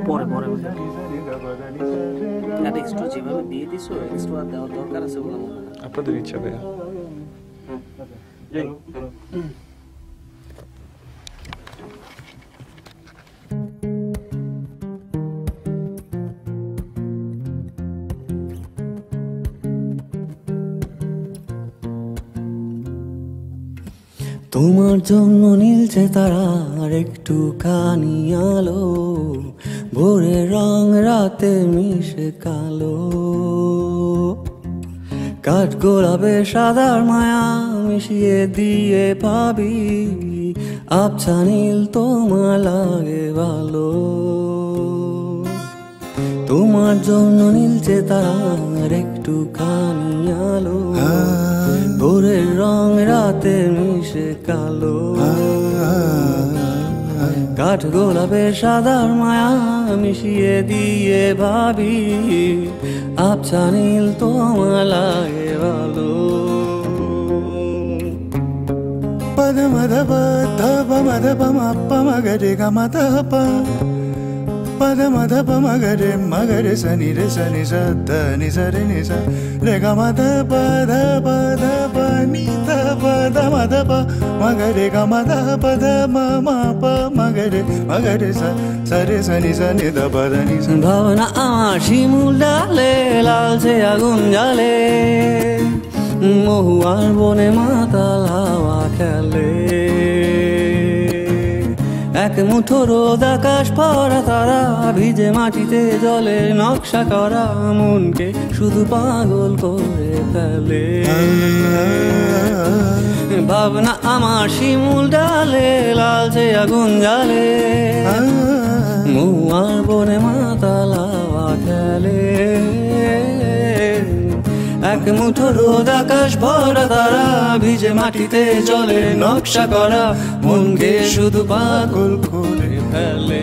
পরে পরে এক্সট্রা যেভাবে দিয়ে দিছো এক্সট্রা দেওয়ার দরকার আছে বলে মনে হয়। আপনাদের ইচ্ছা ভাইয়া। তোমার জন্য নীলছে তারা আর একটুখানি আলো, ভোরের রং রাতে মিশে কালো। কাঠ গোলাপে সাদার মায়া মিশিয়ে দিয়ে ভাবি, আবছা নীল তোমার লাগে ভালো। তোমার জন্য নীলছে তারা আর একটুখানি আলো, ভোরের রং রাতে মিশে কালো। কাঠ গোলাপে সাদার মায়া মিশিয়ে দিয়ে ভাবি, আবছা নীল তোমার লাগে ভালো। পদ মদ পদ মদ পম মগরে গ মদ প পদ মদ প মগরে মগরে সনি রে সনি স দ নি স রে নি স রে গ মদ পদ পদ প নি த পদ মদ প মগরে গ মদ পদ ম ম প মগরে মগরে স স রে সনি স নি দ পদ নি স। ভাবনা আমার শিমুল ডালে লালচে আগুন জ্বালে, মহুয়ার বনে মাতাল হাওয়া খেলে। এক মুঠো রোদ আকাশ পরা তারা ভিজে মাটিতে জলে নকশা করা মনকে শুধু পাগল করে ফেলে। ভাবনা আমার শিমুল ডালে লালচে আগুন জ্বালে, মহুয়ার বনে মাতাল হাওয়া খেলে। এক মুঠো রোদ আকাশ ভরা তারা ভিজে মাটিতে জলে নকশা করা মনকে শুধু পাগল করে ফেলে।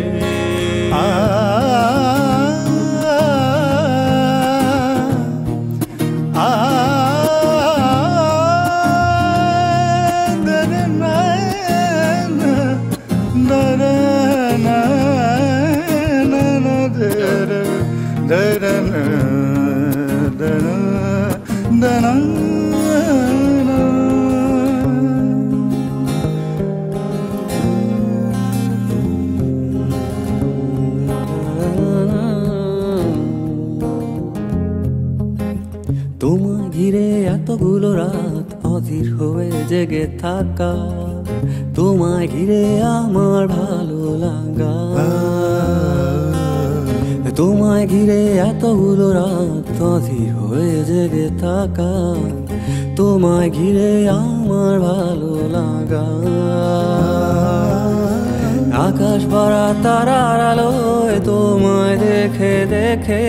তোমায় ঘিরে এতগুলো রাত অধীর হয়ে জেগে থাকা, তোমায় ঘিরে আমার ভালো লাগা। তোমায় ঘিরে এতগুলো রাত অধীর হয়ে জেগে থাকা, তোমায় ঘিরে আমার ভালো লাগা। আকাশ ভরা তারার আলোয় তোমায় দেখে দেখে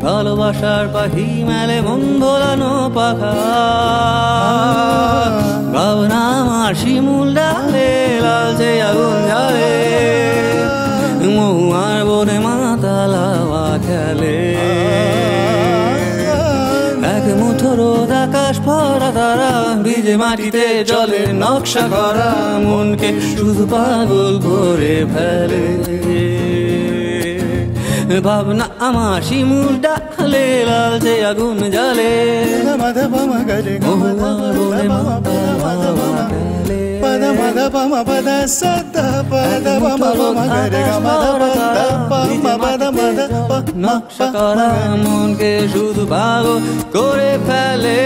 ভালোবাসার পাখি মেলে মন ভোলানো পাখা। ভাবনা আমার শিমুল ডালে লালচে আগুন জ্বালে, মহুয়ার বনে মাতাল হাওয়া খেলে। এক মুঠো রোদ আকাশ ভরা তারা ভিজে মাটিতে জলে নকশা করা মনকে শুধু পাগল করে ফেলে। ভাবনা আমার শিমুল ডালে লালচে আগুন জ্বালে, মহুয়ার বনে মাতাল হাওয়া খেলে। পদ মদ পম পদ স দ পদ পম মগরে গ মদ পদ প পদ মদ প নকশা করা মনকে শুধু পাগল করে ফেলে।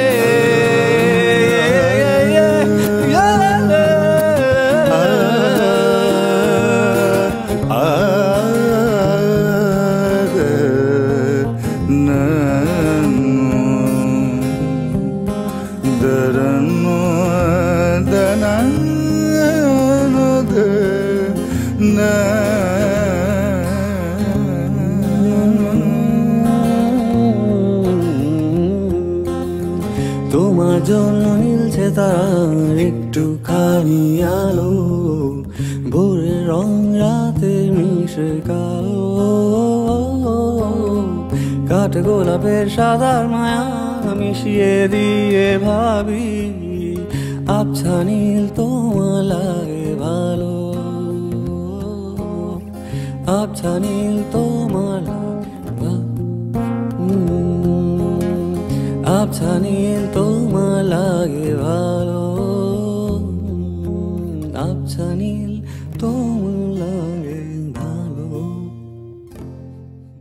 তোমার জন্য নীলছে তারার একটুখানি আলো, ভোরের রং রাতে মিশে কালো। কাঠ গোলাপের সাদার মায়া মিশিয়ে দিয়ে ভাবি, আবছা নীল তোমার লাগে ভালো, আবছা নীল তোমার লাগে, আবছা নীল তোমার